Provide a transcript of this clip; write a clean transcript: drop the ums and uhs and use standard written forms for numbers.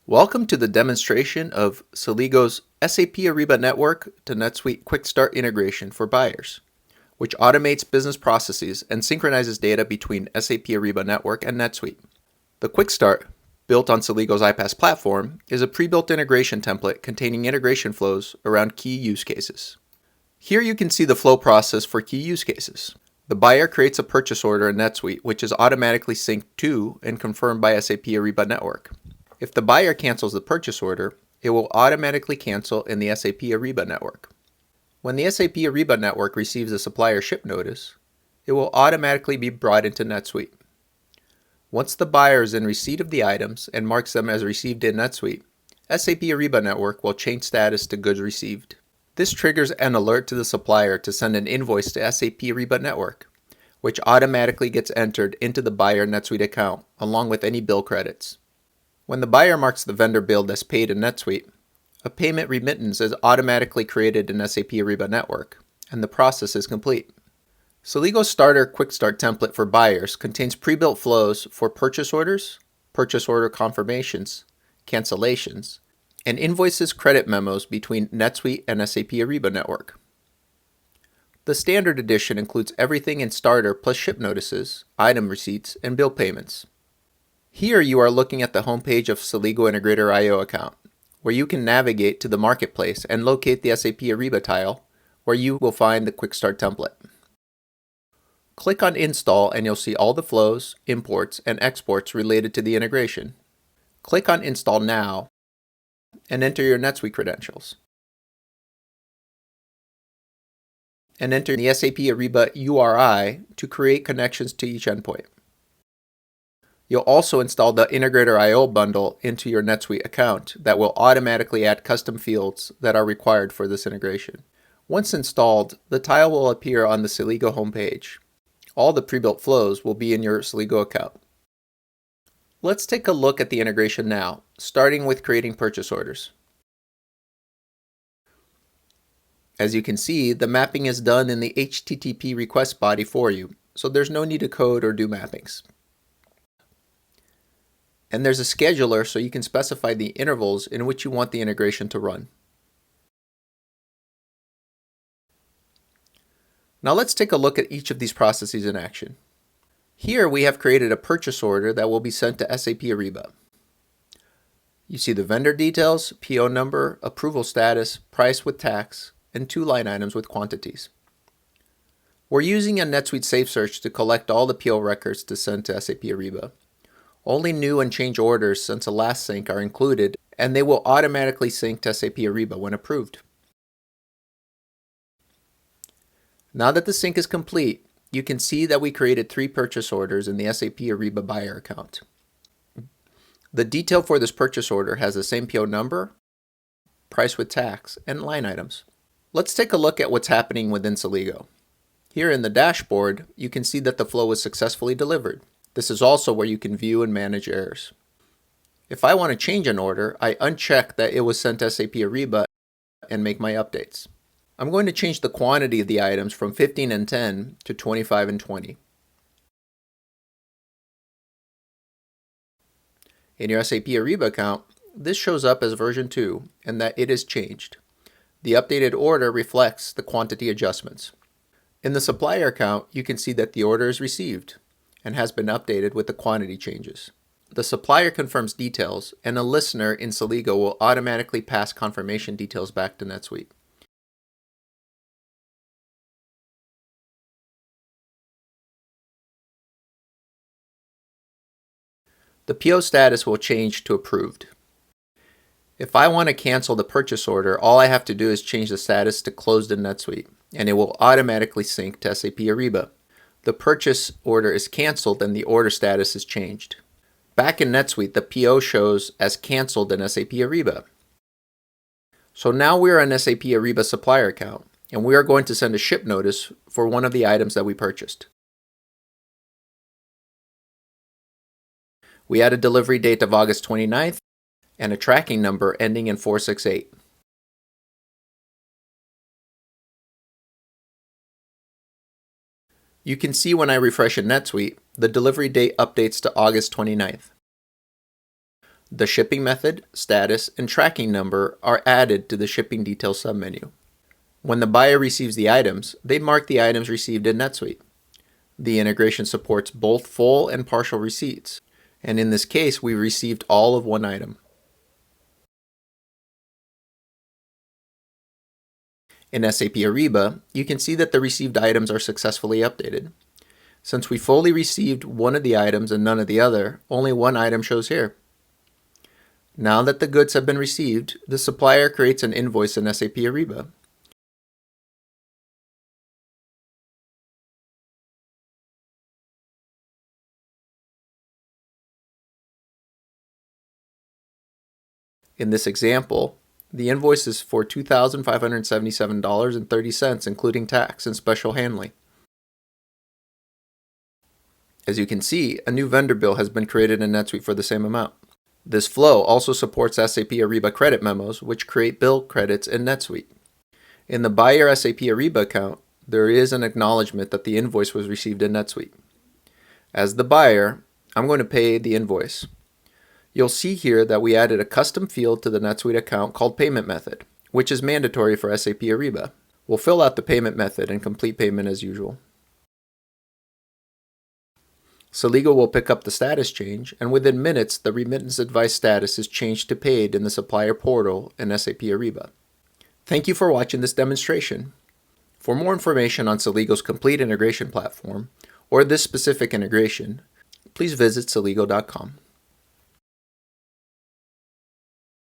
Welcome to the demonstration of Celigo's SAP Ariba Network to NetSuite Quick Start integration for buyers, which automates business processes and synchronizes data between SAP Ariba Network and NetSuite. The Quick Start, built on Celigo's iPaaS platform, is a pre-built integration template containing integration flows around key use cases. Here you can see the flow process for key use cases. The buyer creates a purchase order in NetSuite, which is automatically synced to and confirmed by SAP Ariba Network. If the buyer cancels the purchase order, it will automatically cancel in the SAP Ariba network. When the SAP Ariba network receives a supplier ship notice, it will automatically be brought into NetSuite. Once the buyer is in receipt of the items and marks them as received in NetSuite, SAP Ariba network will change status to goods received. This triggers an alert to the supplier to send an invoice to SAP Ariba network, which automatically gets entered into the buyer NetSuite account along with any bill credits. When the buyer marks the vendor billed as paid in NetSuite, a payment remittance is automatically created in SAP Ariba Network, and the process is complete. Celigo's Starter Quick Start template for buyers contains pre-built flows for purchase orders, purchase order confirmations, cancellations, and invoices credit memos between NetSuite and SAP Ariba Network. The Standard Edition includes everything in Starter plus ship notices, item receipts, and bill payments. Here you are looking at the homepage of Celigo Integrator IO account, where you can navigate to the marketplace and locate the SAP Ariba tile, where you will find the Quick Start template. Click on Install and you'll see all the flows, imports, and exports related to the integration. Click on Install Now and enter your NetSuite credentials. And enter the SAP Ariba URI to create connections to each endpoint. You'll also install the Integrator IO bundle into your NetSuite account that will automatically add custom fields that are required for this integration. Once installed, the tile will appear on the Celigo homepage. All the pre-built flows will be in your Celigo account. Let's take a look at the integration now, starting with creating purchase orders. As you can see, the mapping is done in the HTTP request body for you, so there's no need to code or do mappings. And there's a scheduler so you can specify the intervals in which you want the integration to run. Now let's take a look at each of these processes in action. Here we have created a purchase order that will be sent to SAP Ariba. You see the vendor details, PO number, approval status, price with tax, and 2 line items with quantities. We're using a NetSuite Safe Search to collect all the PO records to send to SAP Ariba. Only new and change orders since the last sync are included, and they will automatically sync to SAP Ariba when approved. Now that the sync is complete, you can see that we created 3 purchase orders in the SAP Ariba buyer account. The detail for this purchase order has the same PO number, price with tax, and line items. Let's take a look at what's happening within Celigo. Here in the dashboard, you can see that the flow was successfully delivered. This is also where you can view and manage errors. If I want to change an order, I uncheck that it was sent to SAP Ariba and make my updates. I'm going to change the quantity of the items from 15 and 10 to 25 and 20. In your SAP Ariba account, this shows up as version 2 and that it is changed. The updated order reflects the quantity adjustments. In the supplier account, you can see that the order is received and has been updated with the quantity changes. The supplier confirms details, and a listener in Celigo will automatically pass confirmation details back to NetSuite. The PO status will change to approved. If I want to cancel the purchase order, all I have to do is change the status to closed in NetSuite, and it will automatically sync to SAP Ariba. The purchase order is canceled and the order status is changed. Back in NetSuite, the PO shows as canceled in SAP Ariba. So now we're an SAP Ariba supplier account, and we are going to send a ship notice for one of the items that we purchased. We add a delivery date of August 29th and a tracking number ending in 468. You can see when I refresh in NetSuite, the delivery date updates to August 29th. The shipping method, status, and tracking number are added to the shipping details submenu. When the buyer receives the items, they mark the items received in NetSuite. The integration supports both full and partial receipts, and in this case, we received all of one item. In SAP Ariba, you can see that the received items are successfully updated. Since we fully received one of the items and none of the other, only one item shows here. Now that the goods have been received, the supplier creates an invoice in SAP Ariba. In this example, the invoice is for $2,577.30, including tax and special handling. As you can see, a new vendor bill has been created in NetSuite for the same amount. This flow also supports SAP Ariba credit memos, which create bill credits in NetSuite. In the buyer SAP Ariba account, there is an acknowledgement that the invoice was received in NetSuite. As the buyer, I'm going to pay the invoice. You'll see here that we added a custom field to the NetSuite account called Payment Method, which is mandatory for SAP Ariba. We'll fill out the payment method and complete payment as usual. Celigo will pick up the status change, and within minutes, the remittance advice status is changed to paid in the supplier portal in SAP Ariba. Thank you for watching this demonstration. For more information on Celigo's complete integration platform, or this specific integration, please visit celigo.com.